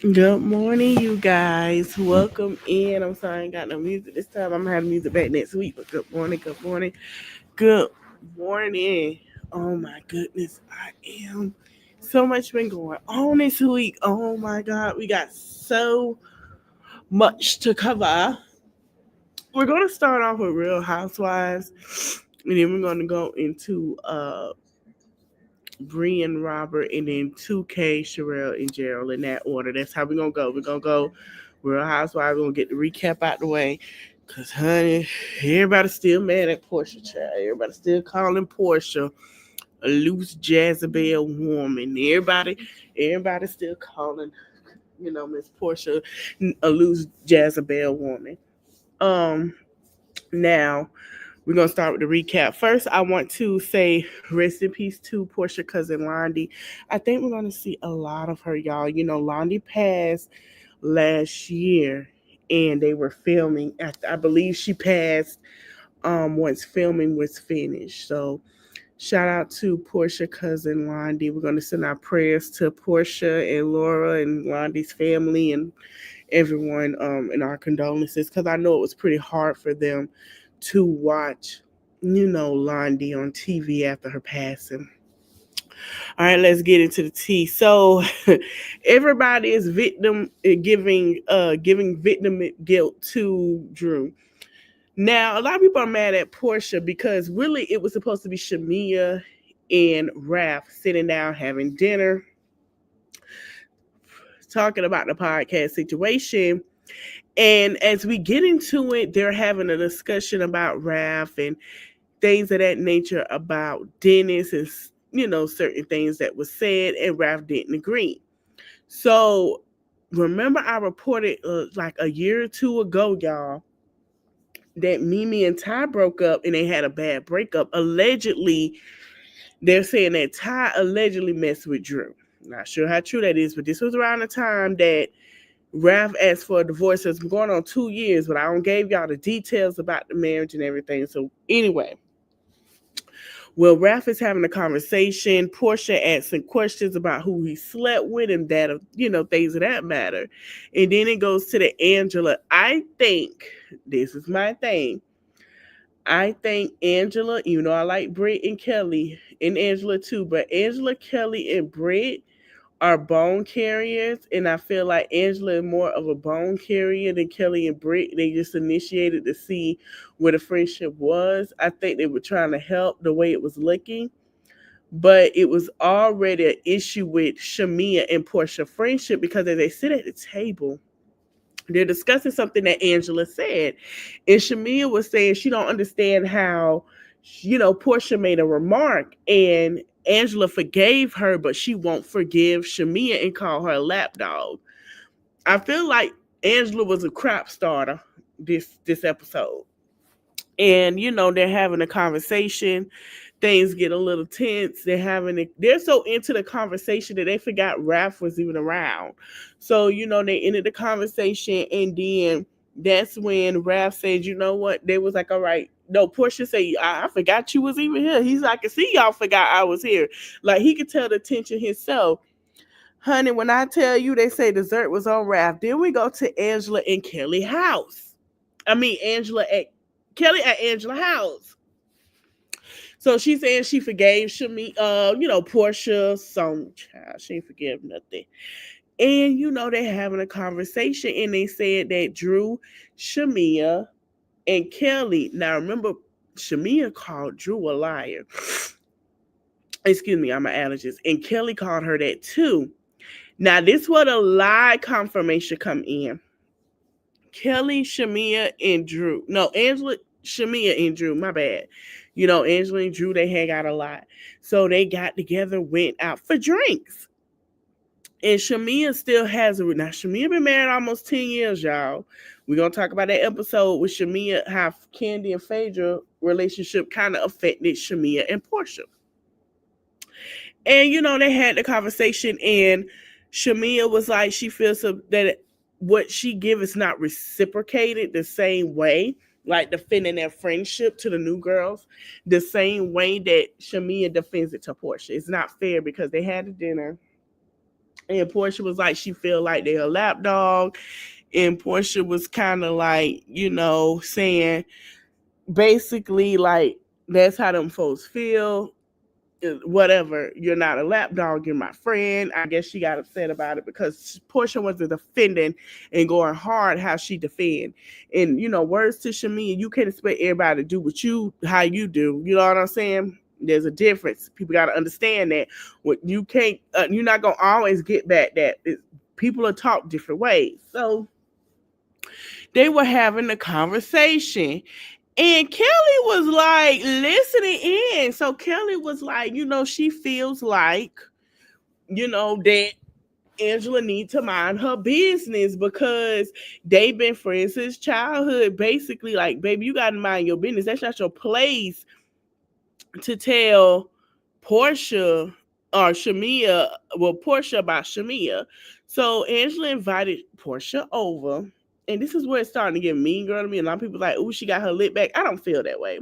Good morning, you guys. Welcome in. I'm sorry I ain't got no music this time. I'm gonna have music back next week. But good morning, good morning, good morning. Oh my goodness, I am so much been going on this week. Oh my god, we got so much to cover. We're gonna start off with Real Housewives, and then we're gonna go into Bree and Robert, and then Tukay, Sherell, and Gerald in that order. That's how we're gonna go. We're gonna go Real Housewives. We're gonna get the recap out the way. Cause honey, everybody's still mad at Portia, child. Everybody's still calling Portia a loose Jezebel woman. Everybody's still calling, Miss Portia a loose Jezebel woman. Um, Now we're gonna start with the recap. First, I want to say rest in peace to Portia cousin Londi. I think we're gonna see a lot of her, y'all. Londi passed last year, and they were filming. I believe she passed once filming was finished. So shout out to Portia cousin Londi. We're gonna send our prayers to Portia and Laura and Londi's family and everyone in our condolences, because I know it was pretty hard for them to watch, Londi on TV after her passing. All right, let's get into the tea. So, everybody is giving victim guilt to Drew. Now, a lot of people are mad at Portia because really it was supposed to be Shamia and Raph sitting down having dinner, talking about the podcast situation. And as we get into it, they're having a discussion about Raph and things of that nature about Dennis and certain things that was said, and Raph didn't agree. So remember, I reported like a year or two ago, y'all, that Mimi and Ty broke up and they had a bad breakup. Allegedly, they're saying that Ty allegedly messed with Drew. Not sure how true that is, but this was around the time that Raph asked for a divorce. It's been going on 2 years, but I don't gave y'all the details about the marriage and everything. So anyway, well, Raph is having a conversation. Portia asking questions about who he slept with and that, things of that matter. And then it goes to the Angela. I think this is my thing. I think Angela, I like Britt and Kelly and Angela too, but Angela, Kelly, and Britt are bone carriers, and I feel like Angela is more of a bone carrier than Kelly and Britt. They just initiated to see where the friendship was. I think they were trying to help the way it was looking, but it was already an issue with Shamia and Portia friendship, because as they sit at the table, they're discussing something that Angela said, and Shamia was saying she don't understand how, Portia made a remark and Angela forgave her, but she won't forgive Shamia and call her a lapdog. I feel like Angela was a crap starter this episode, and they're having a conversation. Things get a little tense. They're so into the conversation that they forgot Raph was even around. So they ended the conversation, and then that's when Raph said, "You know what?" They was like, "All right." No, Portia said, I forgot you was even here." He's like, "I can see y'all forgot I was here." Like he could tell the tension himself. Honey, when I tell you they say dessert was on Raph, then we go to Angela and Kelly house. I mean Angela at Kelly at Angela house. So she's saying she forgave Shami, Portia, some child. She ain't forgive nothing. And they're having a conversation, and they said that Drew, Shamia, and Kelly. Now remember, Shamia called Drew a liar. Excuse me, I'm an allergist. And Kelly called her that too. Now this where the lie confirmation come in. Kelly, Shamia, and Drew. No, Angela, Shamia, and Drew. My bad. Angela and Drew, they hang out a lot. So they got together, went out for drinks. And Shamia still has a now. Shamia been married almost 10 years, y'all. We're gonna talk about that episode with Shamia, how Candy and Phaedra relationship kind of affected Shamia and Portia. And they had the conversation, and Shamia was like, she feels that what she give is not reciprocated the same way, like defending their friendship to the new girls, the same way that Shamia defends it to Portia. It's not fair because they had a dinner. And Portia was like, she feel like they a lapdog. And Portia was kind of like, saying basically like that's how them folks feel. Whatever, you're not a lapdog, you're my friend. I guess she got upset about it because Portia was defending and going hard how she defend. And words to Shamia, you can't expect everybody to do what you how you do. You know what I'm saying? There's a difference. People got to understand that. What you can't, you're not gonna always get back that. People are taught different ways. So they were having a conversation. And Kelly was like listening in. So Kelly was like, she feels like, that Angela needs to mind her business because they've been friends since childhood. Basically, like, baby, you got to mind your business. That's not your place to tell Portia or Shamia, Portia about Shamia. So Angela invited Portia over. And this is where it's starting to get mean girl to me. A lot of people like, oh, she got her lit back. I don't feel that way.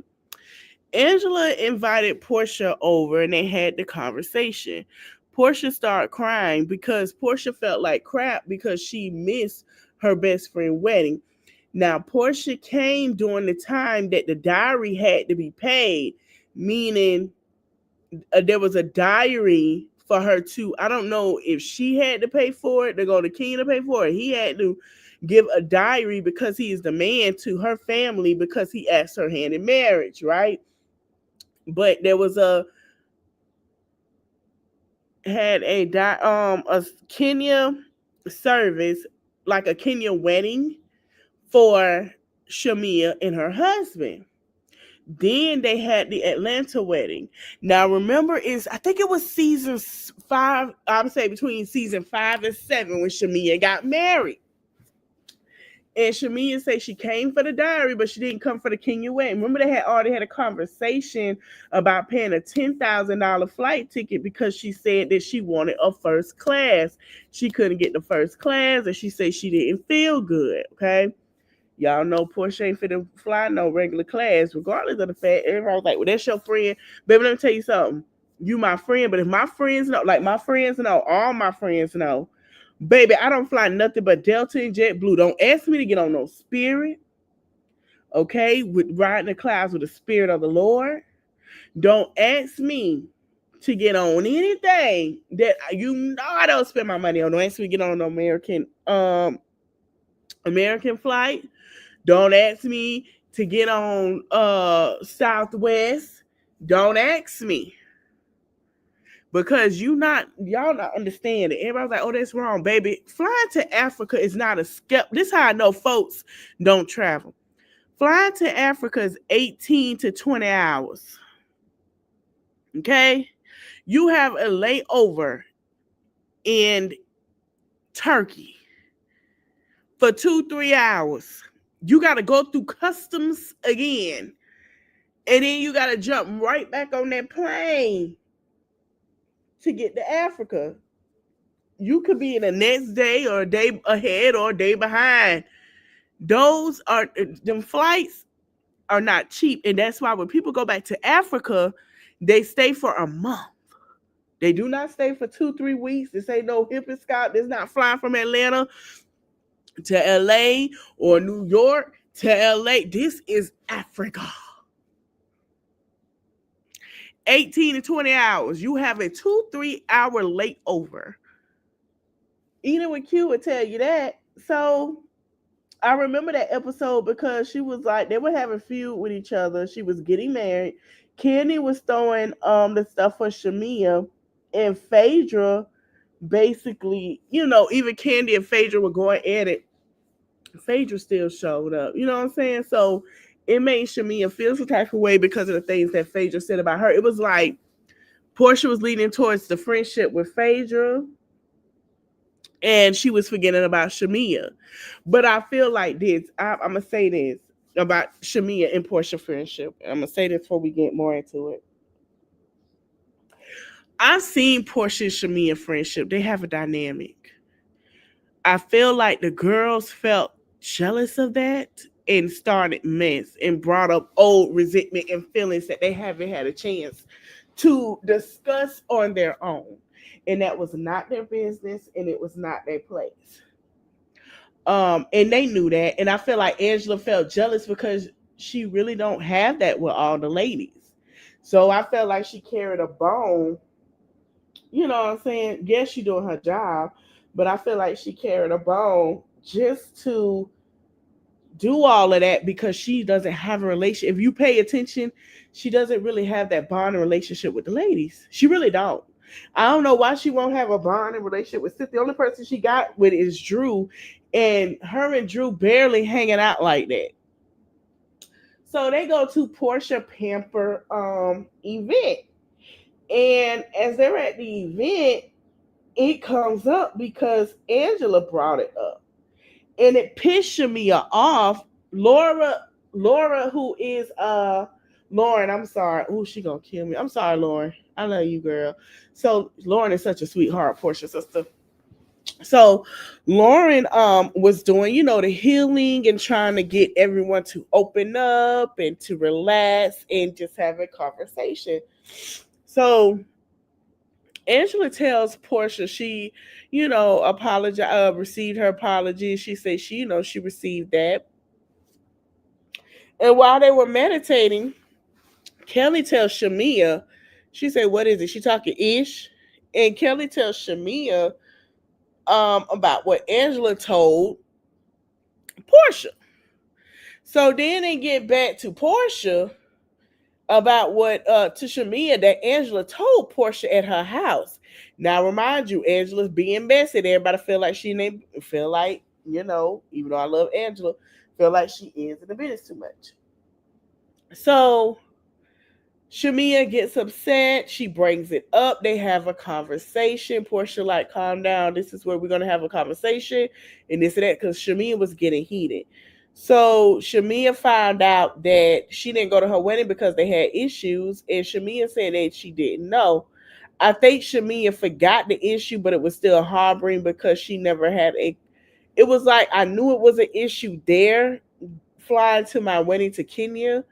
Angela invited Portia over and they had the conversation. Portia started crying because Portia felt like crap because she missed her best friend wedding. Now, Portia came during the time that the diary had to be paid, meaning there was a diary for her to, I don't know if she had to pay for it to go to King to pay for it. He had to give a diary because he is the man to her family because he asked her hand in marriage, right? But there was a Kenya service, like a Kenya wedding for Shamia and her husband. Then they had the Atlanta wedding. Now remember, I think it was season 5. I would say between season 5 and 7 when Shamia got married. And Shamia said she came for the diary, but she didn't come for the Kenya wedding. Remember, they had already had a conversation about paying a $10,000 flight ticket because she said that she wanted a first class. She couldn't get the first class, and she said she didn't feel good. Okay. Y'all know Portia ain't finna fly no regular class, regardless of the fact. Everybody was like, well, that's your friend. Baby, let me tell you something. You my friend, but if my friends know, like my friends know, all my friends know, baby, I don't fly nothing but Delta and JetBlue. Don't ask me to get on no Spirit, okay? With riding the clouds with the Spirit of the Lord. Don't ask me to get on anything that I don't spend my money on. Don't ask me to get on an American flight. Don't ask me to get on Southwest. Don't ask me. Because y'all not understanding. Everybody's like, oh, that's wrong, baby. Flying to Africa is not a skip. This is how I know folks don't travel. Flying to Africa is 18 to 20 hours. Okay? You have a layover in Turkey for 2-3 hours. You got to go through customs again. And then you got to jump right back on that plane to get to Africa. You could be in the next day or a day ahead or a day behind. Them flights are not cheap. And that's why when people go back to Africa, they stay for a month. They do not stay for 2-3 weeks. This ain't no hip and scalp. This not flying from Atlanta to LA or New York to LA. This is Africa. 18 to 20 hours. You have a 2-3 hour layover. Even with Q would tell you that. So I remember that episode because she was like, they were having feud with each other. She was getting married. Kenny was throwing the stuff for Shamia, and Phaedra basically, even Candy and Phaedra were going at it. Phaedra still showed up. You know what I'm saying? So it made Shamia feel some type of way because of the things that Phaedra said about her. It was like Portia was leaning towards the friendship with Phaedra, and she was forgetting about Shamia. But I feel like this. I'm going to say this about Shamia and Portia friendship. I'm going to say this before we get more into it. I've seen Portia and Shamia friendship. They have a dynamic. I feel like the girls felt jealous of that and started mess and brought up old resentment and feelings that they haven't had a chance to discuss on their own. and that was not their business and it was not their place. And they knew that, and I feel like Angela felt jealous because she really don't have that with all the ladies. So I felt like she carried a bone. You know what I'm saying? Yes, she doing her job, but I feel like she carried a bone just to do all of that because she doesn't have a relation. If you pay attention, she doesn't really have that bonding relationship with the ladies. She really don't. I don't know why she won't have a bonding relationship with Sid. The only person she got with is Drew, and her and Drew barely hanging out like that. So they go to Portia Pamper event, and as they're at the event, it comes up because Angela brought it up, and it pissed Shamia off. Laura, who is Lauren, I'm sorry. Oh, she gonna kill me. I'm sorry, Lauren. I love you, girl. So Lauren is such a sweetheart, Portia's sister. So Lauren was doing, the healing and trying to get everyone to open up and to relax and just have a conversation. So Angela tells Portia she, apologize, received her apology. She said she received that. And while they were meditating, Kelly tells Shamia, she said, "What is it?" She talking ish, and Kelly tells Shamia about what Angela told Portia. So then they get back to Portia about what to Shamia that Angela told Portia at her house. Now remind you, Angela's being messy. Everybody feel like she ain't feel like, even though I love Angela, feel like she is in the business too much. So Shamia gets upset. She brings it up. They have a conversation. Portia like, calm down. This is where we're gonna have a conversation, and this and that, because Shamia was getting heated. So Shamia found out that she didn't go to her wedding because they had issues, and Shamia said that she didn't know. I think Shamia forgot the issue, but it was still harboring because she never had a. It was like I knew it was an issue there, flying to my wedding to Kenya,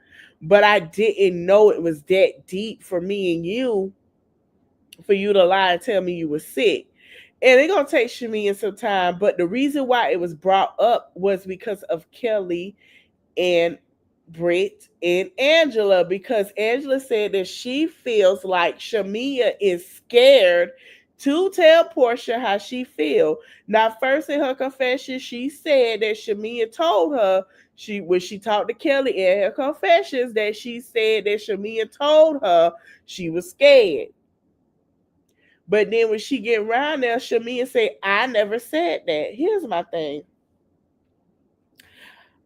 but I didn't know it was that deep for me and you, for you to lie and tell me you were sick. And it's gonna take Shamia some time, but the reason why it was brought up was because of Kelly and Britt and Angela, because Angela said that she feels like Shamia is scared to tell Portia how she feel. Now, first in her confession, she said that Shamia told her when she talked to Kelly in her confessions that she said that Shamia told her she was scared. But then when she get around there, Shamia say, "I never said that." Here's my thing.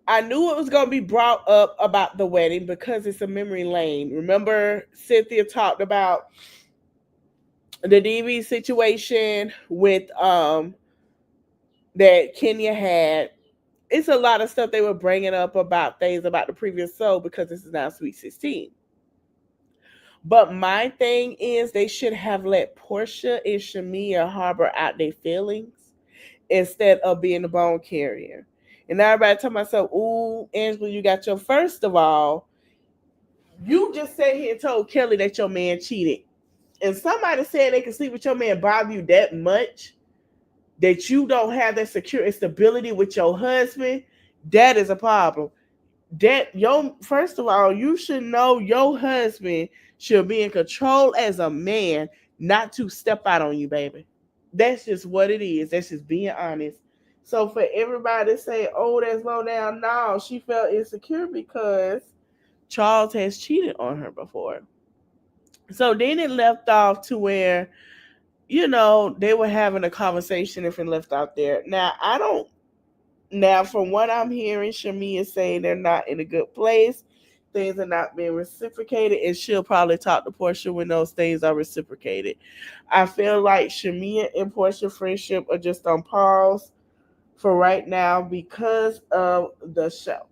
I knew it was going to be brought up about the wedding because it's a memory lane. Remember, Cynthia talked about the DV situation with that Kenya had. It's a lot of stuff they were bringing up about things about the previous soul because this is now Sweet 16. But my thing is they should have let Portia and Shamia harbor out their feelings instead of being the bone carrier. And everybody talking about, so, ooh, Angela, you got your, first of all, you just sat here and told Kelly that your man cheated. And somebody said they can sleep with your man bother you that much that you don't have that secure stability with your husband, that is a problem. That your first of all, you should know your husband should be in control as a man, not to step out on you, baby. That's just what it is. That's just being honest. So for everybody to say, "Oh, that's low down," no, she felt insecure because Charles has cheated on her before. So then it left off to where, they were having a conversation if it left out there. Now, I don't, now from what I'm hearing, Shami is saying they're not in a good place. Things are not being reciprocated, and she'll probably talk to Portia when those things are reciprocated. I feel like Shamia and Portia friendship are just on pause for right now because of the show.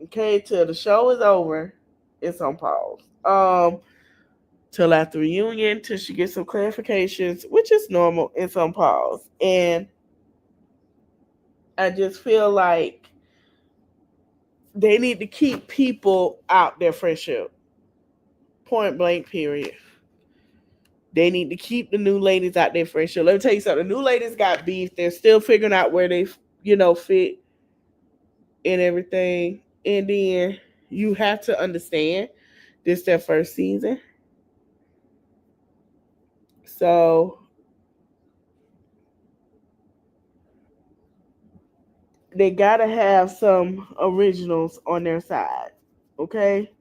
Okay, till the show is over, it's on pause. Till after reunion, till she gets some clarifications, which is normal, it's on pause. And I just feel like they need to keep people out their friendship. Point blank, period. They need to keep the new ladies out there fresh. So let me tell you something. The new ladies got beef. They're still figuring out where they, fit and everything. And then you have to understand this is their first season. So they gotta have some originals on their side. Okay.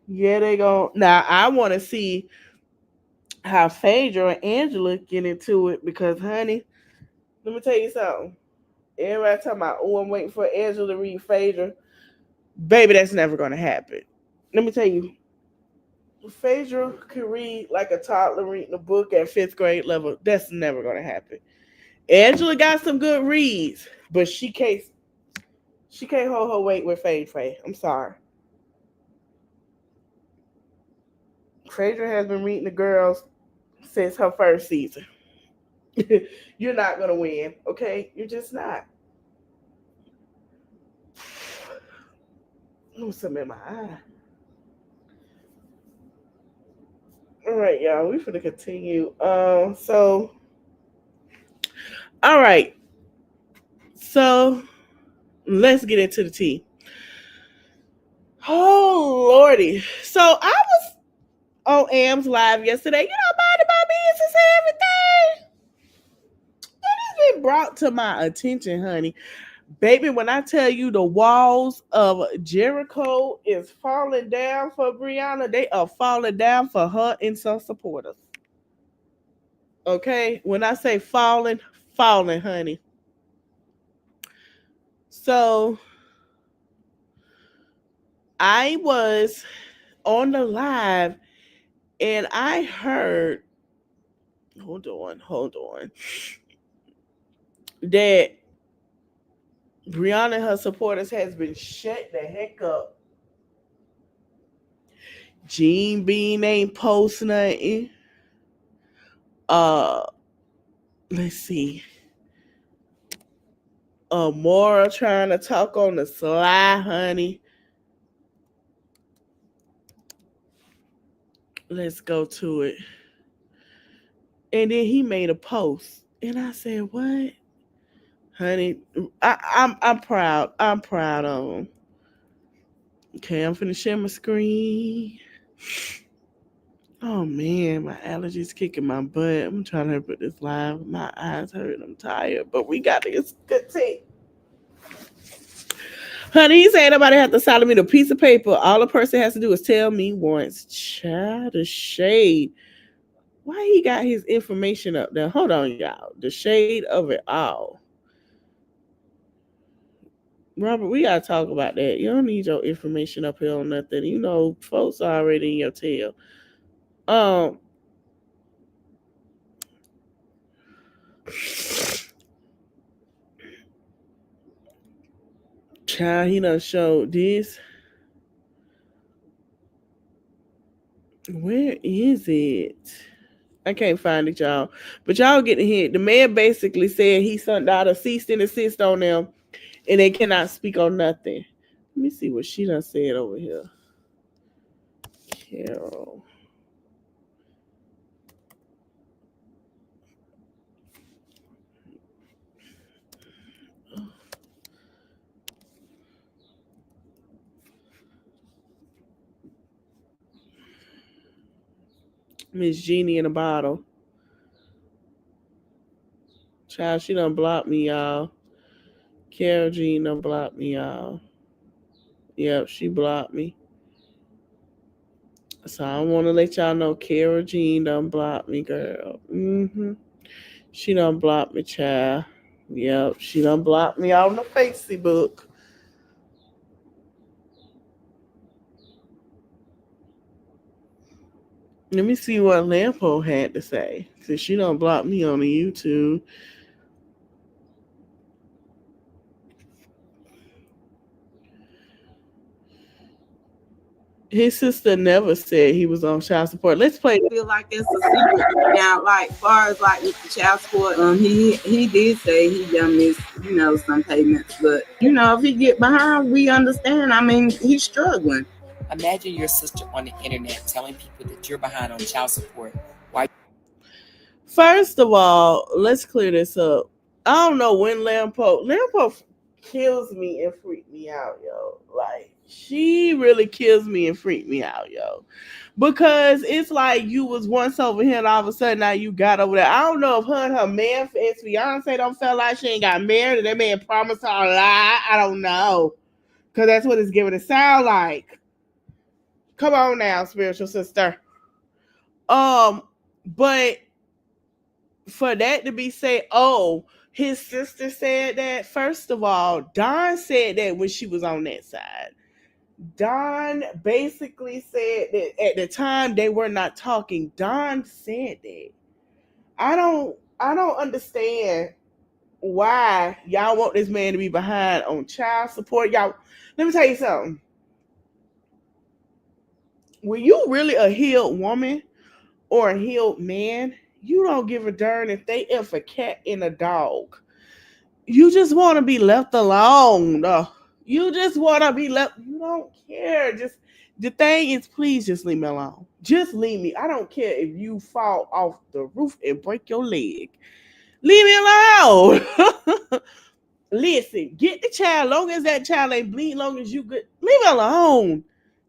Yeah, they go. Now I wanna see how Phaedra and Angela get into it because honey, let me tell you something. Everybody talking about, oh, I'm waiting for Angela to read Phaedra. Baby, that's never gonna happen. Let me tell you, Phaedra can read like a toddler reading a book at fifth grade level. That's never gonna happen. Angela got some good reads, but she can't hold her weight with Faye. I'm sorry. Phaedra has been reading the girls since her first season. You're not gonna win, okay? You're just not. Oh, something in my eye. All right, y'all. We finna continue. All right. So let's get into the tea. Oh lordy. So I was on AM's live yesterday. Minding my business and everything. And it's been brought to my attention, honey. Baby, when I tell you the walls of Jericho is falling down for Brianna, they are falling down for her and some supporters. Okay? When I say falling, falling, honey. So I was on the live and I heard, hold on, that Brianna and her supporters has been shut the heck up. Gene Bean ain't post nothing. Uh, let's see. Mora trying to talk on the sly, honey. Let's go to it. And then he made a post, and I said, "What, honey? I'm proud. I'm proud of him." Okay, I'm finna share my screen. Oh man, my allergies kicking my butt. I'm trying to put this live. My eyes hurt. I'm tired, but we got to get good tea. Honey, he said nobody have to sign me a piece of paper. All a person has to do is tell me once. Child, the shade. Why he got his information up there? Hold on, y'all. The shade of it all. Robert, we gotta talk about that. You don't need your information up here on nothing. Folks are already in your tail. Child, he done showed this. Where is it? I can't find it, y'all. But y'all get the hint. The man basically said he sent out a cease and desist on them, and they cannot speak on nothing. Let me see what she done said over here. Carol. Miss Jeannie in a bottle. Child, she done blocked me, y'all. Carol Jean done blocked me, y'all. Yep, she blocked me. So I want to let y'all know Carol Jean done blocked me, girl. She done blocked me, child. Yep, she done blocked me on the Facebook. Let me see what Lampo had to say. Since she done blocked me on the YouTube. His sister never said he was on child support. Let's play. I feel like it's a secret now. Like far as like with the child support, he did say he done missed, some payments. But if he get behind, we understand. I mean, he's struggling. Imagine your sister on the internet telling people that you're behind on child support. Why? First of all, let's clear this up. I don't know when Lampo kills me and freak me out, yo. Like she really kills me and freak me out, yo. Because it's like you was once over here and all of a sudden now you got over there. I don't know if her and her man, ex fiance, don't feel like she ain't got married and that man promised her a lie. I don't know. Because that's what it's giving it sound like. Come on now, spiritual sister. Um, but for that to be said, oh, his sister said that. First of all, Dawn said that when she was on that side. Dawn basically said that at the time they were not talking. Dawn said that. I don't understand why y'all want this man to be behind on child support. Y'all, let me tell you something. When you really a healed woman or a healed man, you don't give a darn if they if a cat and a dog. You just want to be left alone. You just want to be left. You don't care. Just the thing is, please just leave me alone. Just leave me. I don't care if you fall off the roof and break your leg. Leave me alone. Listen, get the child. Long as that child ain't bleeding, long as you good, leave it alone.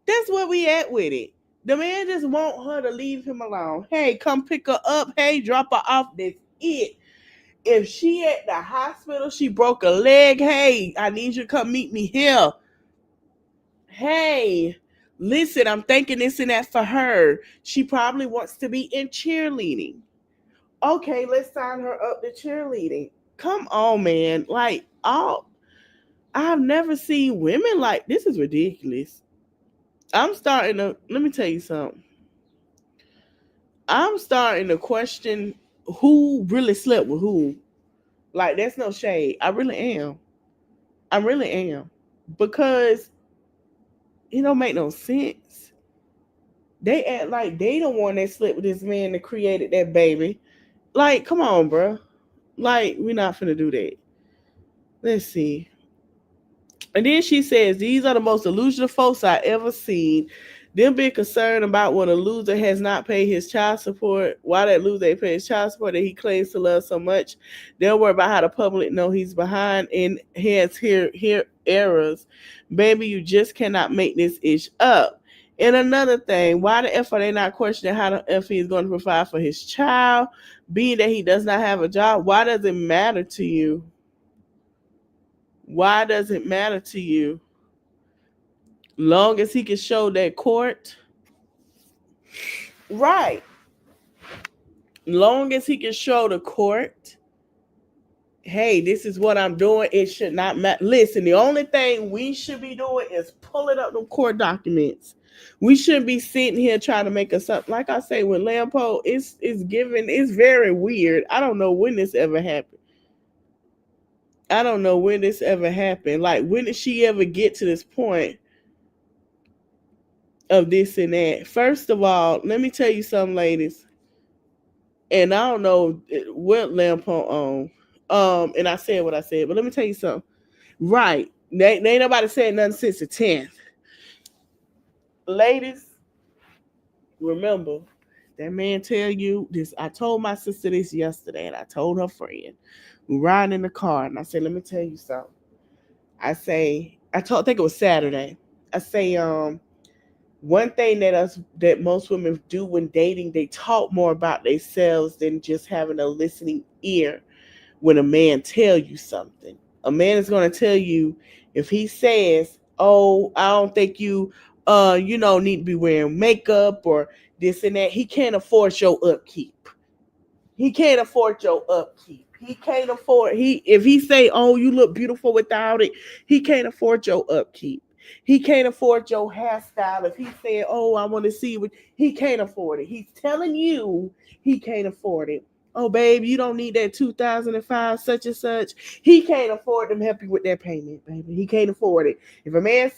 That's where we at with it. The man just want her to leave him alone. Hey, come pick her up. Hey, drop her off. That's it. If she at the hospital, she broke a leg. Hey, I need you to come meet me here. Hey, listen, I'm thinking this and that for her. She probably wants to be in cheerleading. Okay, let's sign her up to cheerleading. Come on, man. Like, all I've never seen women like this is ridiculous. I'm starting to let me tell you something. I'm starting to question who really slept with who. Like, that's no shade. I really am. I really am. Because it don't make no sense. They act like they the one that slept with this man that created that baby. Like, come on, bro. Like, we're not finna do that. Let's see. And then she says, these are the most delusional folks I ever seen. Them being concerned about when a loser has not paid his child support, why that loser ain't paid his child support that he claims to love so much. They'll worry about how the public know he's behind and has here errors. Baby, you just cannot make this ish up. And another thing, why the F are they not questioning how the F he is going to provide for his child, being that he does not have a job? Why does it matter to you? Why does it matter to you? Long as he can show that court, right? Long as he can show the court, hey, this is what I'm doing. It should not matter. Listen, the only thing we should be doing is pulling up the court documents. We shouldn't be sitting here trying to make us up. Like I say, with Lampo, it's very weird. I don't know when this ever happened. I don't know when this ever happened. Like, when did she ever get to this point of this and that? First of all, let me tell you something, ladies. And I don't know what Lampon on. And I said what I said, but let me tell you something. Right. Ain't nobody said nothing since the 10th. Ladies, remember, that man tell you this. I told my sister this yesterday, and I told her friend. We riding in the car, and I said, let me tell you something. I think it was Saturday. I say, one thing that most women do when dating, they talk more about themselves than just having a listening ear when a man tell you something. A man is going to tell you if he says, "Oh, I don't think need to be wearing makeup or this and that." He can't afford your upkeep. He can't afford your upkeep. He can't afford if he say, "Oh, you look beautiful without it," he can't afford your upkeep. He can't afford your hairstyle. If he said, "Oh, I want to see what," he can't afford it. He's telling you he can't afford it. Oh, babe, you don't need that 2005 such and such. He can't afford them help you with that payment, baby. He can't afford it. If a man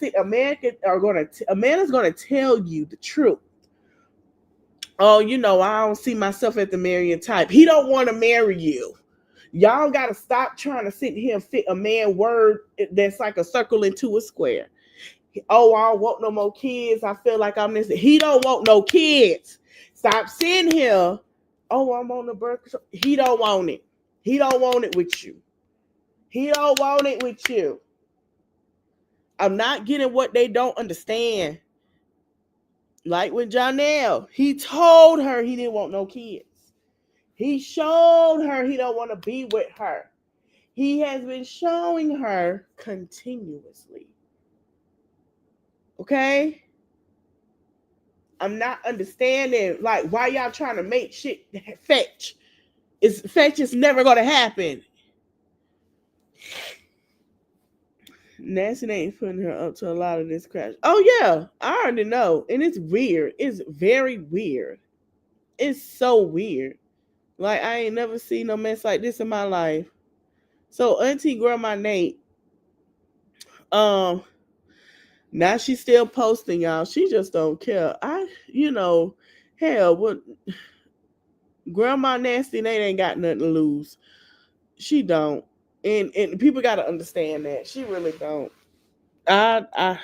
is gonna tell you the truth. Oh, I don't see myself at the marrying type. He don't want to marry you. Y'all got to stop trying to sit here and fit a man word that's like a circle into a square. Oh, I don't want no more kids. I feel like I'm this. He don't want no kids. Stop sitting here. Oh, I'm on the birth control. He don't want it. He don't want it with you. He don't want it with you. I'm not getting what they don't understand. Like with Janelle, he told her he didn't want no kids. He showed her he don't want to be with her. He has been showing her continuously. Okay? I'm not understanding like why y'all trying to make shit fetch. Fetch is never gonna happen. Nancy ain't putting her up to a lot of this crash. Oh yeah, I already know. And it's weird. It's very weird. It's so weird. Like I ain't never seen no mess like this in my life. So Auntie Grandma Nate, now she's still posting, y'all. She just don't care. Hell, what Grandma Nasty Nate ain't got nothing to lose. She don't. And people gotta understand that. She really don't. I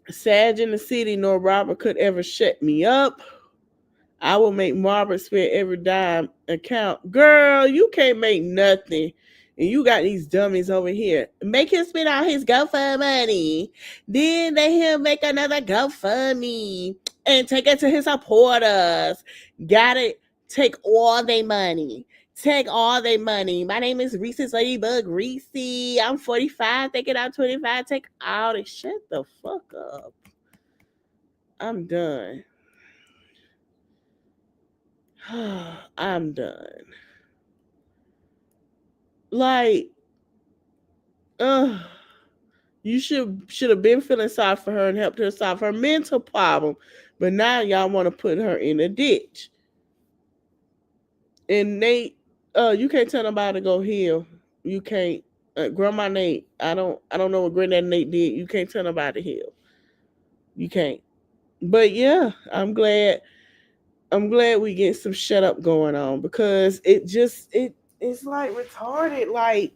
Sag in the city nor Robert could ever shut me up. I will make Margaret spend every dime account. Girl, you can't make nothing. And you got these dummies over here. Make him spend all his GoFundMe money. Then let him make another GoFundMe and take it to his supporters. Gotta take all their money. Take all their money. My name is Reese's Ladybug Reese. I'm 45, thinking I'm 25. Take all this. Shut the fuck up. I'm done. I'm done. Like, you should have been feeling sorry for her and helped her solve her mental problem, but now y'all want to put her in a ditch. And Nate, you can't tell nobody to go heal. You can't. Grandma Nate, I don't know what Granddad Nate did. You can't tell nobody to heal. You can't. But yeah, I'm glad we get some shut up going on because it's like retarded. Like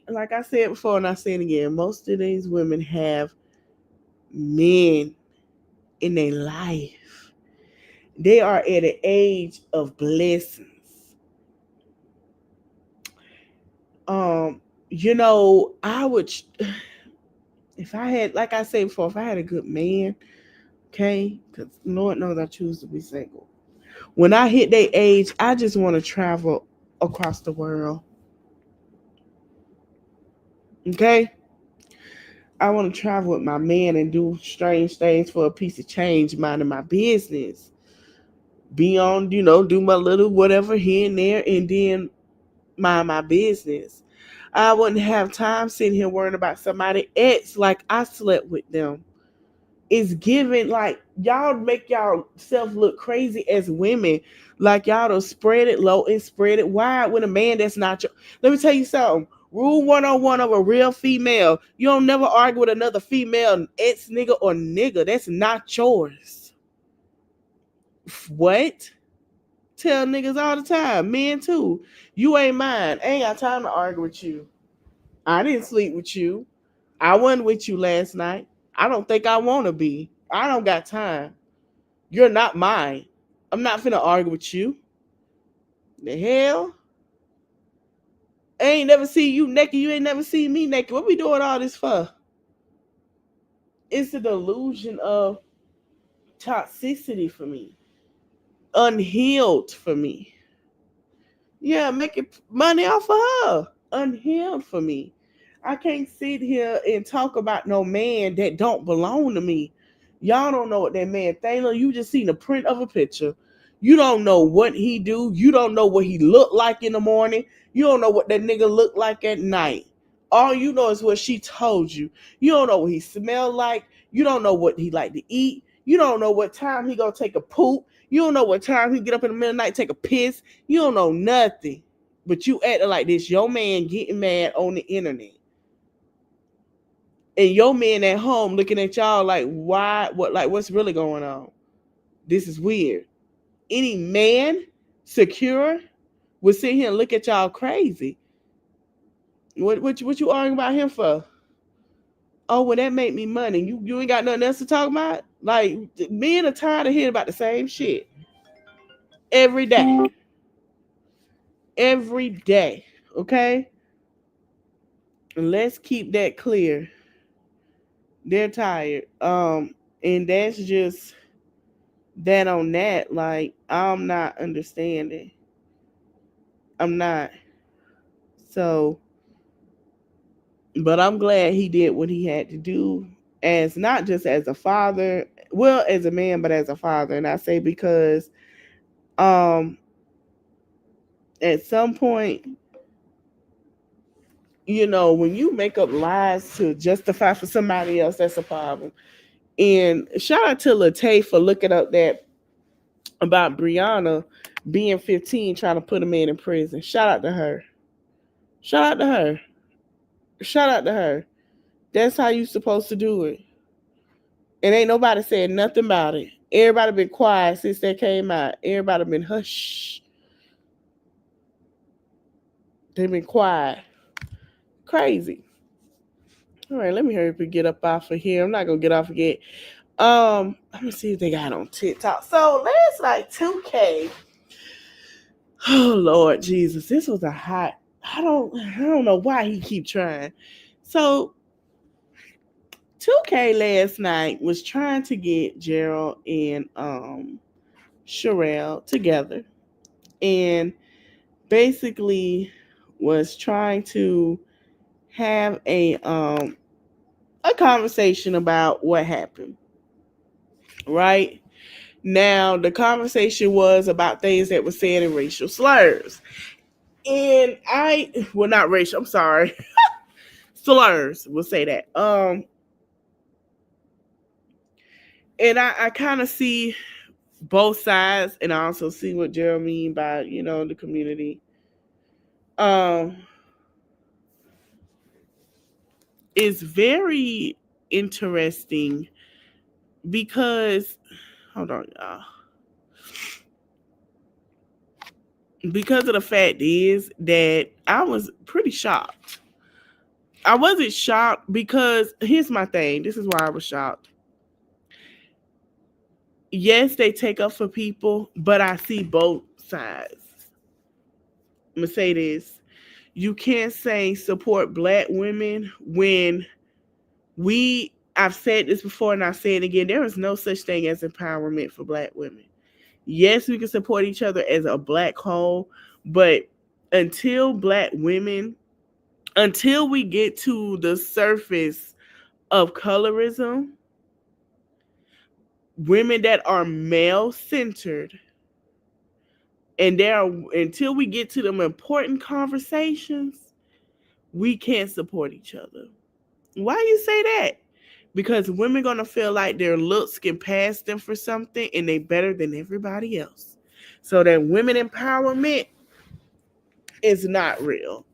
like I said before and I say it again, most of these women have men in their life. They are at an age of blessings. I would, if I had, like I said before, if I had a good man, okay, because Lord knows I choose to be single. When I hit that age, I just want to travel across the world. Okay? I want to travel with my man and do strange things for a piece of change, minding my business. Be on, do my little whatever here and there, and then mind my business. I wouldn't have time sitting here worrying about somebody else like I slept with them. It's given like y'all make y'all self look crazy as women, like y'all don't spread it low and spread it wide with a man that's not your. Let me tell you something. Rule 101 of a real female: you don't never argue with another female ex nigga or nigga. That's not yours. What? Tell niggas all the time, men too. You ain't mine. I ain't got time to argue with you. I didn't sleep with you. I wasn't with you last night. I don't think I want to be. I don't got time. You're not mine. I'm not finna argue with you. The hell? I ain't never see you naked. You ain't never seen me naked. What we doing all this for? It's the delusion of toxicity for me. Unhealed for me. Yeah, making money off of her. Unhealed for me. I can't sit here and talk about no man that don't belong to me. Y'all don't know what that man think. You just seen the print of a picture. You don't know what he do. You don't know what he look like in the morning. You don't know what that nigga look like at night. All you know is what she told you. You don't know what he smell like. You don't know what he like to eat. You don't know what time he gonna take a poop. You don't know what time he get up in the middle of the night, take a piss. You don't know nothing. But you acting like this. Your man getting mad on the internet. And your man at home looking at y'all like, why? What's really going on? This is weird. Any man secure would sit here and look at y'all crazy. What you arguing about him for? Oh, well, that make me money. You ain't got nothing else to talk about? Like, men are tired of hearing about the same shit every day. Every day. Okay? And let's keep that clear. They're tired. And that's just that on that. Like, I'm not understanding. I'm not. So, but I'm glad he did what he had to do, as not just as a father, well, as a man, but as a father. And I say because um at some point, when you make up lies to justify for somebody else, that's a problem. And shout out to Latay for looking up that about Brianna being 15 trying to put a man in prison. Shout out to her. Shout out to her. Shout out to her. That's how you supposed to do it. And ain't nobody said nothing about it. Everybody been quiet since that came out. Everybody been hush. They been quiet. Crazy. All right, let me hurry up and get up off of here. I'm not gonna get off again. Let me see if they got on TikTok. So last night, Tukay. Oh Lord Jesus, this was a hot. I don't know why he keep trying. So Tukay last night was trying to get Gerald and Sherell together, and basically was trying to have a conversation about what happened. Right? Now, the conversation was about things that were said in racial slurs. And not racial, I'm sorry. Slurs, we'll say that. And I kind of see both sides, and I also see what Gerald mean by, the community. It's very interesting because, hold on, y'all. Because of the fact is that I was pretty shocked. I wasn't shocked because here's my thing. This is why I was shocked. Yes, they take up for people, but I see both sides. I'm going to say this. You can't say support black women when I've said this before and I'll say it again, there is no such thing as empowerment for black women. Yes, we can support each other as a black whole, but until we get to the surface of colorism, women that are male-centered, and until we get to them important conversations, we can't support each other. Why you say that? Because women gonna feel like their looks can pass them for something and they better than everybody else. So that women empowerment is not real.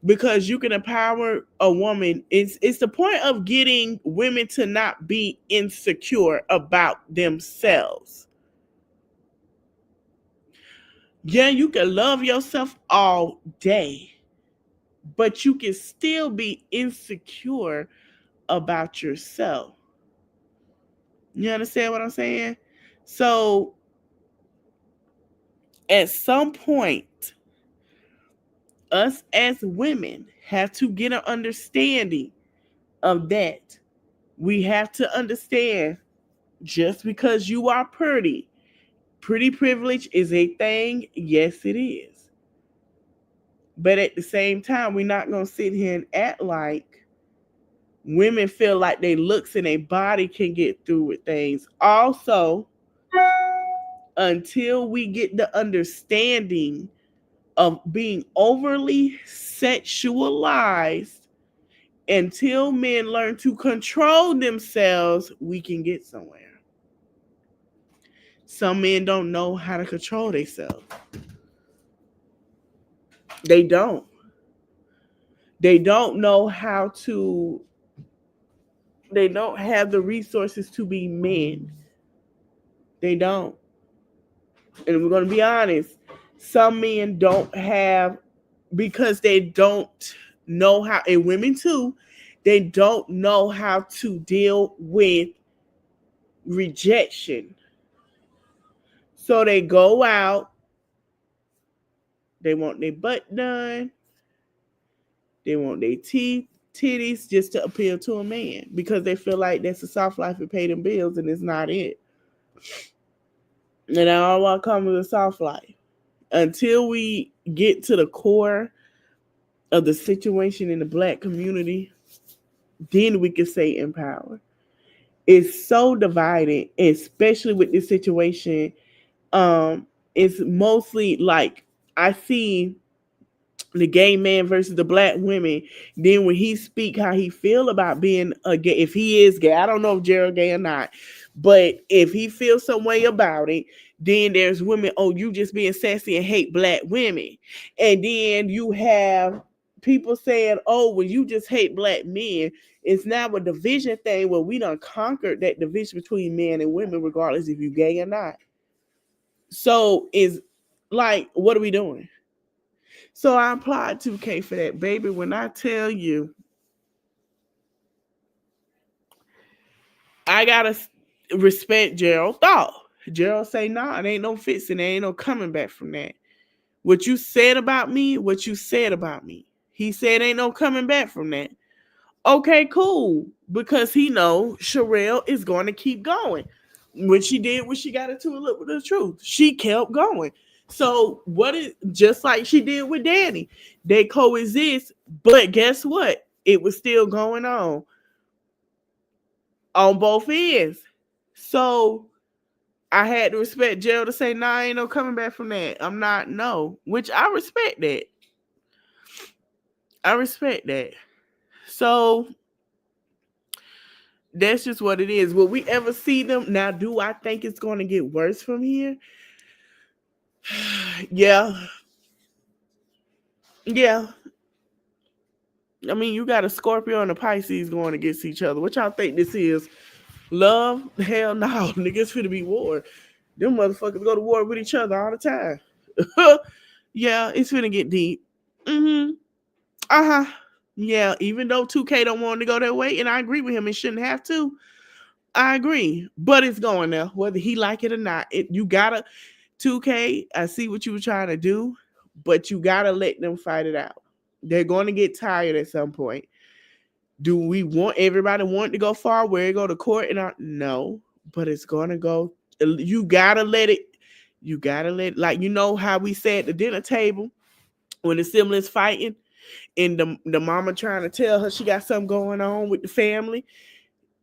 Because you can empower a woman. It's the point of getting women to not be insecure about themselves. Yeah, you can love yourself all day, but you can still be insecure about yourself. You understand what I'm saying? So at some point, us as women have to get an understanding of that. We have to understand just because you are pretty privilege is a thing. Yes, it is. But at the same time, we're not going to sit here and act like women feel like their looks and their body can get through with things. Also, until we get the understanding of being overly sexualized, until men learn to control themselves, we can get somewhere. Some men don't know how to control themselves. They don't. They don't know how to. They don't have the resources to be men. They don't. And we're going to be honest. Some men don't have, because they don't know how, and women too, they don't know how to deal with rejection. So they go out, they want their butt done, they want their teeth, titties just to appeal to a man because they feel like that's a soft life and pay them bills, and it's not it. And I all want to come with a soft life. Until we get to the core of the situation in the Black community, then we can say empower. It's so divided, especially with this situation. It's mostly like I see the gay man versus the Black women. Then when he speak how he feel about being a gay, if he is gay, I don't know if Gerald gay or not, but if he feels some way about it, then there's women, oh, you just being sassy and hate Black women. And then you have people saying, oh, well, you just hate Black men. It's now a division thing where we done conquered that division between men and women, regardless if you gay or not. So it's like, what are we doing? So I applied 2K for that, baby. When I tell you, I gotta respect Gerald thought. Gerald say, nah, it ain't no fixing, there ain't no coming back from that. What you said about me, what you said about me. He said ain't no coming back from that. Okay, cool. Because he know Sherell is going to keep going. When she did what she got into a little bit of the truth, she kept going. So what is just like she did with Danny, they coexist, but guess what? It was still going on both ends. So I had to respect Gerald to say, nah, ain't no coming back from that. I'm not, no. Which I respect that. I respect that. So that's just what it is. Will we ever see them? Now, do I think it's going to get worse from here? Yeah. Yeah. I mean, you got a Scorpio and a Pisces going against each other. What y'all think this is? Love? Hell no. Niggas finna be war. Them motherfuckers go to war with each other all the time. Yeah, it's finna get deep. Mm-hmm. Uh-huh. Yeah, even though 2K don't want to go that way, and I agree with him, it shouldn't have to. I agree. But it's going there, whether he like it or not. You gotta, 2K, I see what you were trying to do, but you gotta let them fight it out. They're going to get tired at some point. Do we want everybody want to go far where it go to court? And no, but it's going to go. You gotta let it. You gotta let, like, you know how we sat at the dinner table when the siblings fighting, and the mama trying to tell her she got something going on with the family.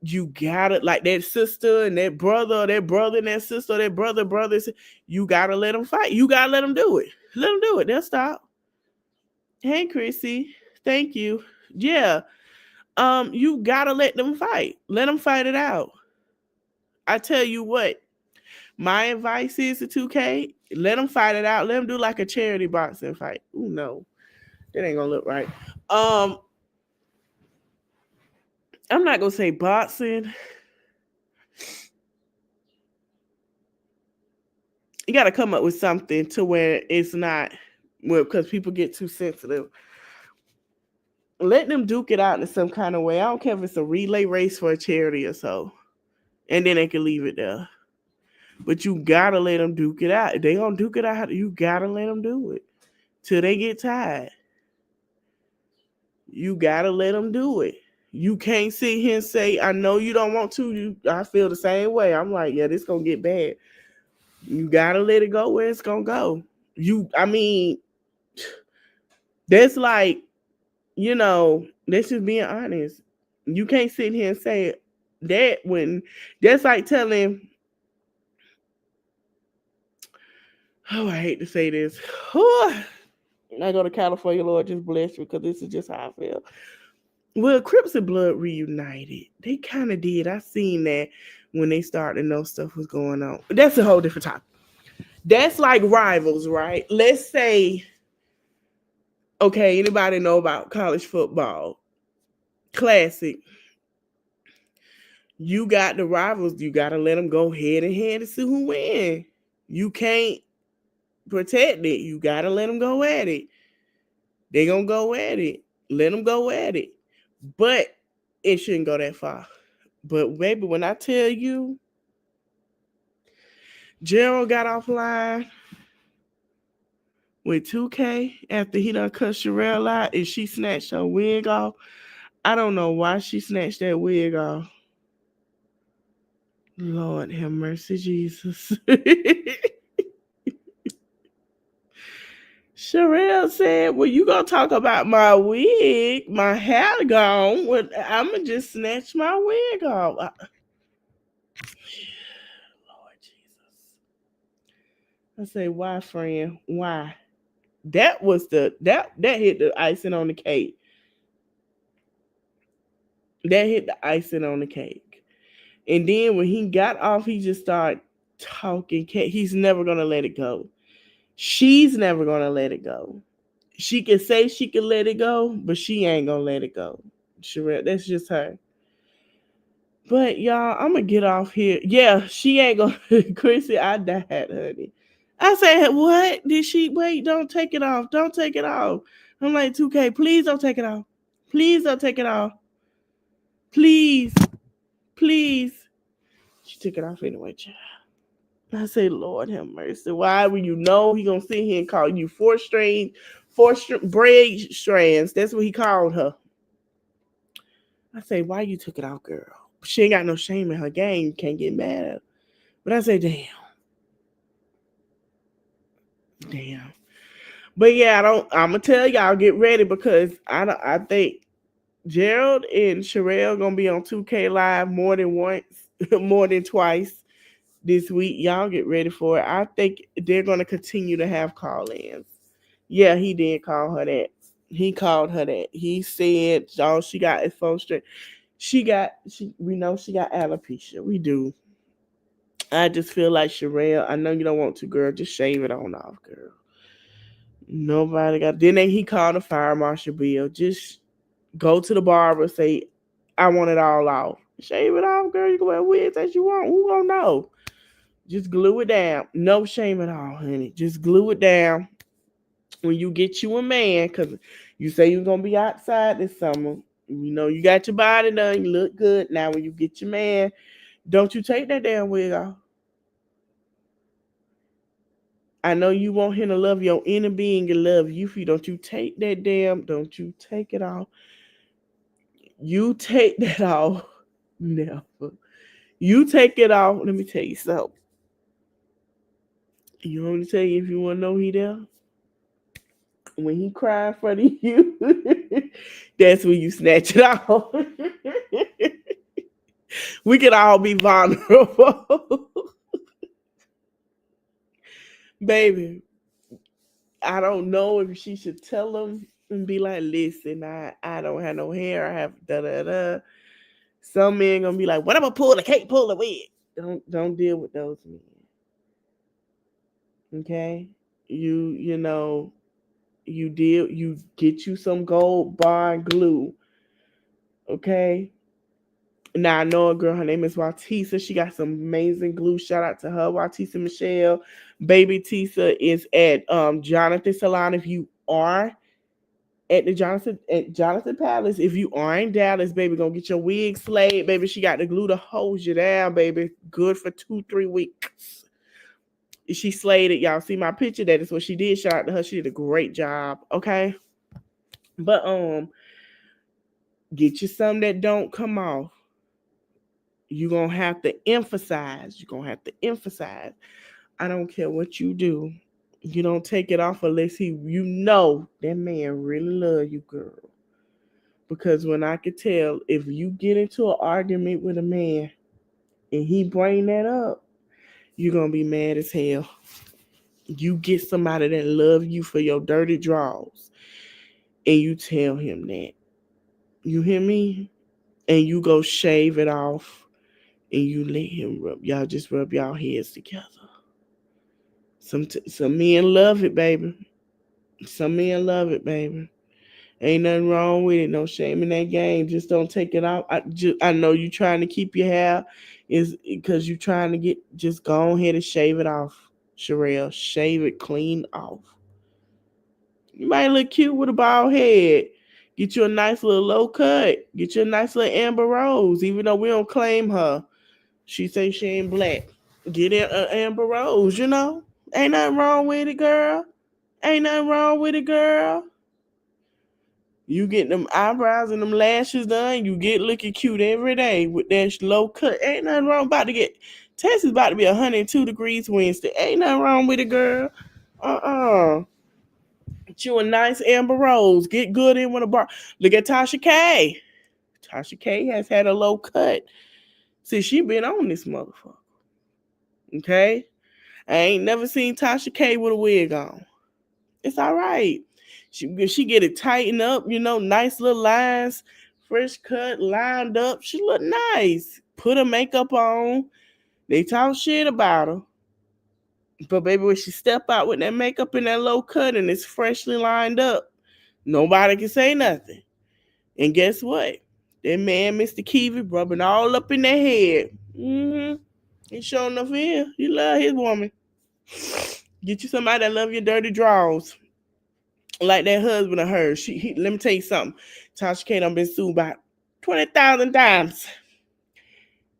You gotta, like, that sister and that brother and that sister, that brothers. You gotta let them fight. You gotta let them do it. Let them do it. They'll stop. Hey, Chrissy, thank you. Yeah, you gotta let them fight. Let them fight it out. I tell you what, my advice is to 2K, let them fight it out. Let them do like a charity boxing fight. Ooh, no, that ain't gonna look right. I'm not gonna say boxing. You gotta come up with something to where it's not, well, because people get too sensitive. Let them duke it out in some kind of way. I don't care if it's a relay race for a charity or so, and then they can leave it there. But you gotta let them duke it out. If they gonna duke it out, you gotta let them do it till they get tired. You gotta let them do it. You can't sit here and say, I know you don't want to. I feel the same way. I'm like, yeah, this gonna get bad. You gotta let it go where it's gonna go. I mean, that's like, that's just being honest. You can't sit here and say that when that's like telling, oh, I hate to say this. I go to California, Lord, just bless you, because this is just how I feel. Well, Crips and Blood reunited. They kind of did. I seen that when they started to know stuff was going on. That's a whole different topic. That's like rivals, right? Let's say, okay, anybody know about college football? Classic. You got the rivals. You got to let them go head and head to see who wins. You can't protect it. You got to let them go at it. They going to go at it. Let them go at it. But it shouldn't go that far. But baby, when I tell you, Gerald got offline with Tukay after he done cut Sherell out and she snatched her wig off. I don't know why she snatched that wig off. Lord have mercy, Jesus. Sherell said, well, you gonna talk about my wig, my hair gone. Well, I'ma just snatch my wig off. Lord Jesus. I say, why, friend? Why? That was that hit the icing on the cake. That hit the icing on the cake. And then when he got off, he just started talking. He's never gonna let it go. She's never gonna let it go. She can say she can let it go, but she ain't gonna let it go. Sherell, that's just her. But y'all, I'm gonna get off here. Yeah, she ain't gonna. Chrissy, I died, honey. I said, what? Did she? Wait, don't take it off. Don't take it off. I'm like, 2K, please don't take it off. Please don't take it off. Please. Please. She took it off anyway, child. I say, Lord have mercy. Why would you know he gonna sit here and call you four braid strands? That's what he called her. I say, why you took it off, girl? She ain't got no shame in her game. Can't get mad at her. But I say, damn. But yeah, I'm gonna tell y'all, get ready, because I think Gerald and Sherell gonna be on 2K Live more than once, more than twice this week. Y'all get ready for it. I think they're gonna continue to have call-ins. Yeah, he did call her that. He called her that. He said, "Oh, she got his phone straight. We know she got alopecia. We do. I just feel like, Sherell, I know you don't want to, girl. Just shave it on off, girl. Nobody got." Then he called the fire marshal bill. Just go to the barber, say, I want it all off. Shave it off, girl. You can wear wigs as you want. Who gonna know? Just glue it down. No shame at all, honey. Just glue it down. When you get you a man, because you say you're gonna be outside this summer. You know, you got your body done. You look good. Now, when you get your man, don't you take that damn wig off. I know you want him to love your inner being and love you. Don't you take it off. You take that off. Never. You take it off. Let me tell you something. You want me to tell you if you want to know he there? When he cry in front of you, that's when you snatch it off. We can all be vulnerable. Baby, I don't know if she should tell him and be like, listen, I don't have no hair. I have da-da-da. Some men gonna be like, what am I pull? I can't pull the wig. Don't deal with those men. Okay? You know, you get you some gold bond glue. Okay? Now I know a girl, her name is Watisa. She got some amazing glue. Shout out to her, Watisa Michelle. Baby Tisa is at Jonathan Salon. If you are at the Jonathan Palace, if you are in Dallas, baby, gonna get your wig slayed, baby. She got the glue to hold you down, baby. Good for 2-3 weeks. She slayed it. Y'all see my picture? That is what she did. Shout out to her. She did a great job. Okay. But get you some that don't come off. You're gonna have to emphasize. I don't care what you do. You don't take it off unless you know that man really love you, girl. Because when I could tell, if you get into an argument with a man and he bring that up, you're gonna be mad as hell. You get somebody that love you for your dirty draws, and you tell him that. You hear me? And you go shave it off, and you let him rub y'all heads together. Some men love it, baby. Some men love it, baby. Ain't nothing wrong with it. No shame in that game. Just don't take it off. I know you trying to keep your hair is because you trying to just go ahead and shave it off, Sherell. Shave it clean off. You might look cute with a bald head. Get you a nice little low cut. Get you a nice little Amber Rose, even though we don't claim her. She say she ain't black. Get in Amber Rose, you know? Ain't nothing wrong with it, girl. Ain't nothing wrong with it, girl. You get them eyebrows and them lashes done. You get looking cute every day with that low cut. Ain't nothing wrong. About to get Texas about to be 102 degrees Wednesday. Ain't nothing wrong with it, girl. Get you a nice Amber Rose. Get good in with a bar. Look at Tasha K. Tasha K has had a low cut since she been on this motherfucker. Okay? I ain't never seen Tasha K with a wig on. It's all right. She get it tightened up, you know, nice little lines, fresh cut, lined up. She look nice. Put her makeup on. They talk shit about her. But baby, when she step out with that makeup and that low cut and it's freshly lined up, nobody can say nothing. And guess what? That man, Mr. Kiwi, rubbing all up in their head. He showing enough here. He love his woman. Get you somebody that love your dirty draws. Like that husband of hers. Let me tell you something. Tasha K done been sued about 20,000 times.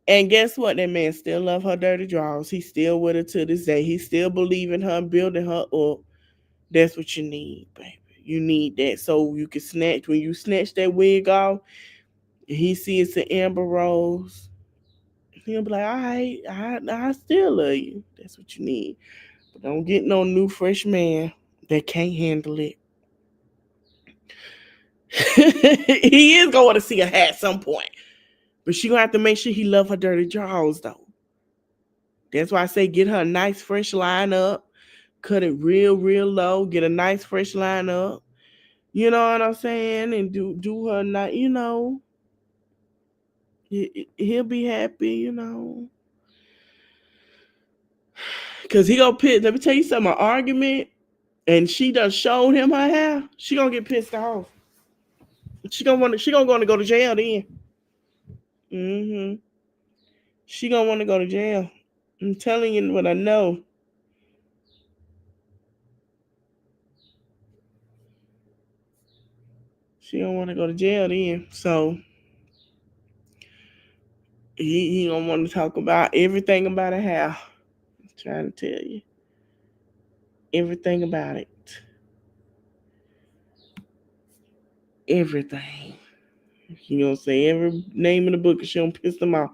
And guess what? That man still love her dirty draws. He's still with her to this day. He still believe in her, building her up. That's what you need, baby. You need that so you can snatch. When you snatch that wig off, he sees the Amber Rose. He'll be like, all right, I still love you. That's what you need. But don't get no new fresh man that can't handle it. He is going to see her at some point. But she going to have to make sure he love her dirty draws, though. That's why I say get her a nice fresh line up. Cut it real, real low. Get a nice fresh line up. You know what I'm saying? And do her not, you know. He'll be happy, you know. Because he gonna piss. Let me tell you something. An argument, and she done showed him her hair. She gonna get pissed off. She gonna want to go to jail then. She gonna want to go to jail. I'm telling you what I know. She don't want to go to jail then. So he don't want to talk about everything about her hair. I'm trying to tell you. Everything about it. Everything. You know, say every name in the book, and she don't piss them off.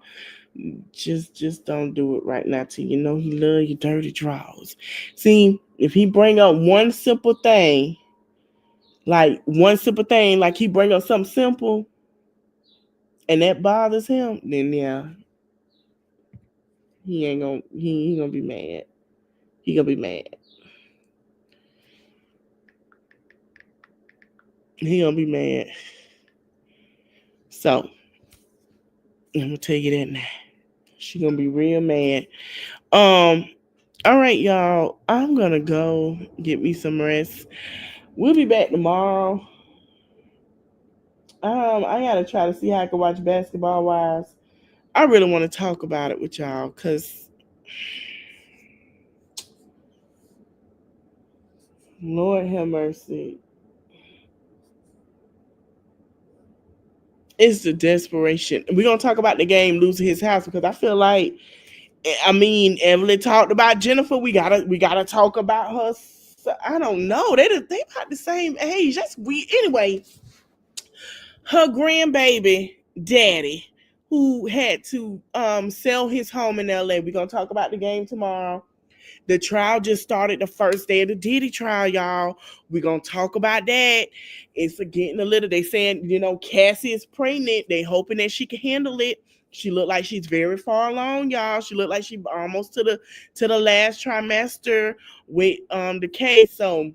Just don't do it right now till you know he love your dirty draws. See, if he bring up one simple thing, like he bring up something simple, and that bothers him, then yeah, he gonna be mad. He gonna be mad. He gonna be mad. So I'm gonna tell you that now. She gonna be real mad. All right, y'all. I'm gonna go get me some rest. We'll be back tomorrow. I gotta try to see how I can watch Basketball Wives. I really want to talk about it with y'all because Lord have mercy. It's the desperation. We're gonna talk about the game losing his house because I feel like, I mean, Evelyn talked about Jennifer. We gotta talk about her. I don't know. They about the same age. That's weird. Anyway, her grandbaby daddy who had to sell his home in LA. We're gonna talk about the game tomorrow. The trial just started the first day of the Diddy trial, y'all. We're going to talk about that. It's getting a little, they saying, you know, Cassie is pregnant. They hoping that she can handle it. She looked like she's very far along, y'all. She looked like she almost to the last trimester with the case. So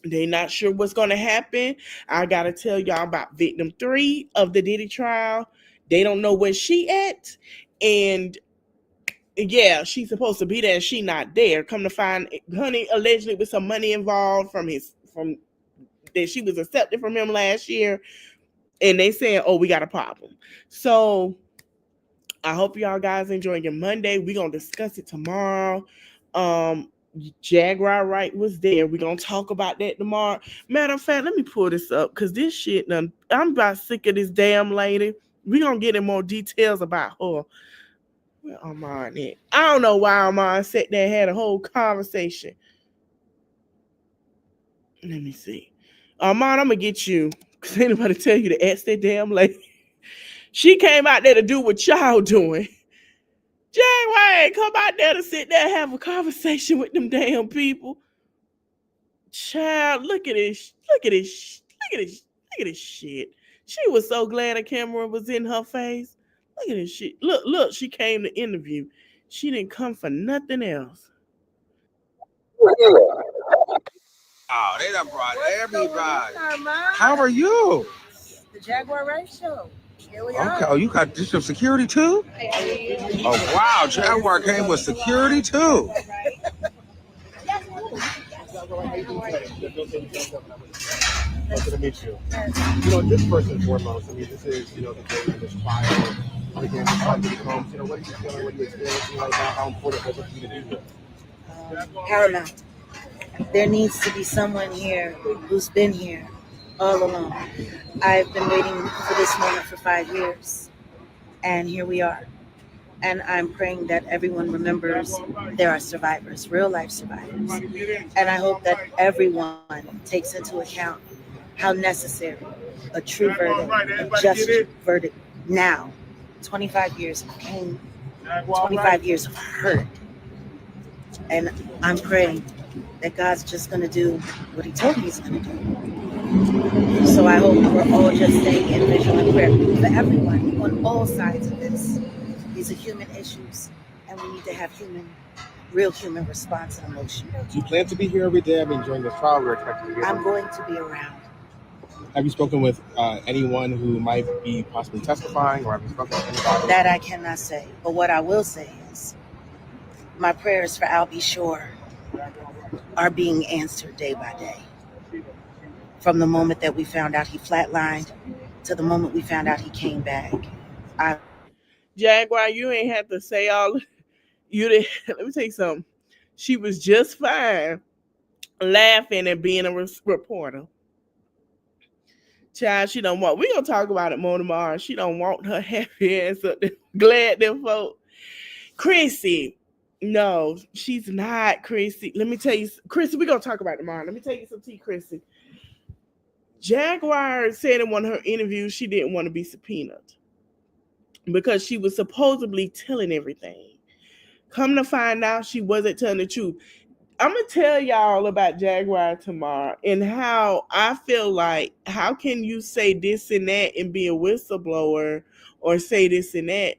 they not sure what's going to happen. I got to tell y'all about victim 3 of the Diddy trial. They don't know where she at. And yeah, she's supposed to be there and she not there. Come to find, honey, allegedly with some money involved from that she was accepted from him last year. And they saying, oh, we got a problem. So I hope y'all guys enjoy your Monday. We're going to discuss it tomorrow. Jaguar Wright was there. We're gonna talk about that tomorrow. Matter of fact, let me pull this up because this shit done. I'm about sick of this damn lady. We're gonna get in more details about her. Where Armand at? I don't know why Armand sat there and had a whole conversation. Let me see. Armand, I'm gonna get you. Cause anybody tell you to ask that damn lady. She came out there to do what y'all doing. Jaguar ain't come out there to sit there and have a conversation with them damn people. Child, look at this. Look at this. Look at this. Look at this shit. She was so glad a camera was in her face. Look at this shit. Look, she came to interview. She didn't come for nothing else. Oh, they done brought everybody. How are you? The Jaguar Race Show. Here we Okay. are. Oh, you got just some security too? Oh, wow. Jaguar came with security too. Pleasure to meet you. Just first and foremost, this is, the day of this trial. Again, this time becomes, what are you feeling, what are you experiencing right now? How important is it for you to do this? Paramount. There needs to be someone here who's been here all along. I've been waiting for this moment for 5 years, and here we are. And I'm praying that everyone remembers there are survivors, real life survivors. And I hope that everyone takes into account how necessary a true verdict, a just verdict now. 25 years of pain, 25 years of hurt. And I'm praying that God's just going to do what he told me he's going to do. So I hope we're all just staying in vigilant prayer for everyone on all sides of this. These are human issues, and we need to have real human response and emotion. Do you plan to be here every day? During this trial, we're expected to be here. I'm going to be around. Have you spoken with anyone who might be possibly testifying, or have you spoken with anybody? That I cannot say. But what I will say is my prayers for Al B. Shore are being answered day by day. From the moment that we found out he flatlined to the moment we found out he came back. Jaguar, you ain't have to say all. You didn't. Let me tell you something. She was just fine laughing and being a reporter. Child, she don't want. We gonna talk about it more tomorrow. She don't want her happy ass up there. Glad them folk. Chrissy, no, she's not Chrissy. Let me tell you, Chrissy, we gonna talk about it tomorrow. Let me tell you some tea, Chrissy. Jaguar said in one of her interviews she didn't want to be subpoenaed because she was supposedly telling everything. Come to find out, she wasn't telling the truth. I'm going to tell y'all about Jaguar tomorrow and how I feel like, how can you say this and that and be a whistleblower or say this and that,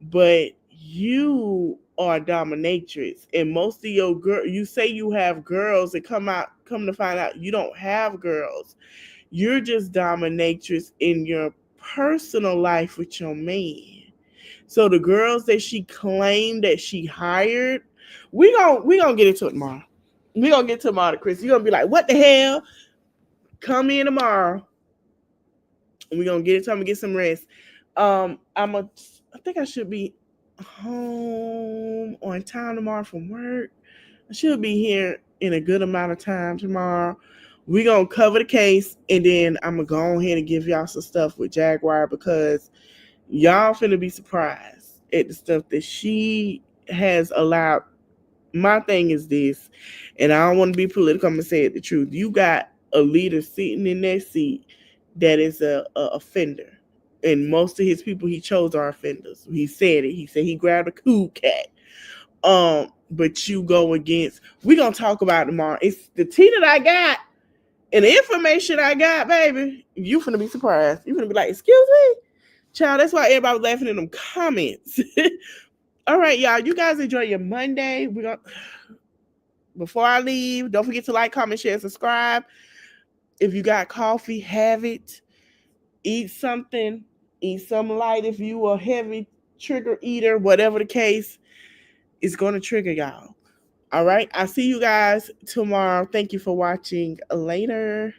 but you are a dominatrix and most of your girls, you say you have girls and come to find out you don't have girls. You're just dominatrix in your personal life with your man. So the girls that she claimed that she hired, we gonna get into it tomorrow. We gonna get to tomorrow, Chris. You're gonna be like, what the hell? Come in tomorrow. And we're gonna get into. I'm gonna get some rest. I think I should be home on time tomorrow from work. I should be here in a good amount of time tomorrow. We're gonna cover the case and then I'm gonna go ahead and give y'all some stuff with Jaguar because y'all finna be surprised at the stuff that she has allowed. My thing is this, and I don't want to be political, I'm gonna say it the truth. You got a leader sitting in that seat that is a offender. And most of his people he chose are offenders. He said it. He said he grabbed a cool cat. But you go against, we're gonna talk about it tomorrow. It's the tea that I got and the information I got, baby. You finna be surprised. You finna be like, excuse me? Child, that's why everybody was laughing in them comments. All right, y'all. You guys enjoy your Monday. Before I leave, don't forget to like, comment, share, subscribe. If you got coffee, have it. Eat something. Eat some light if you are a heavy trigger eater, whatever the case, it's going to trigger y'all. All right. I'll see you guys tomorrow. Thank you for watching. Later.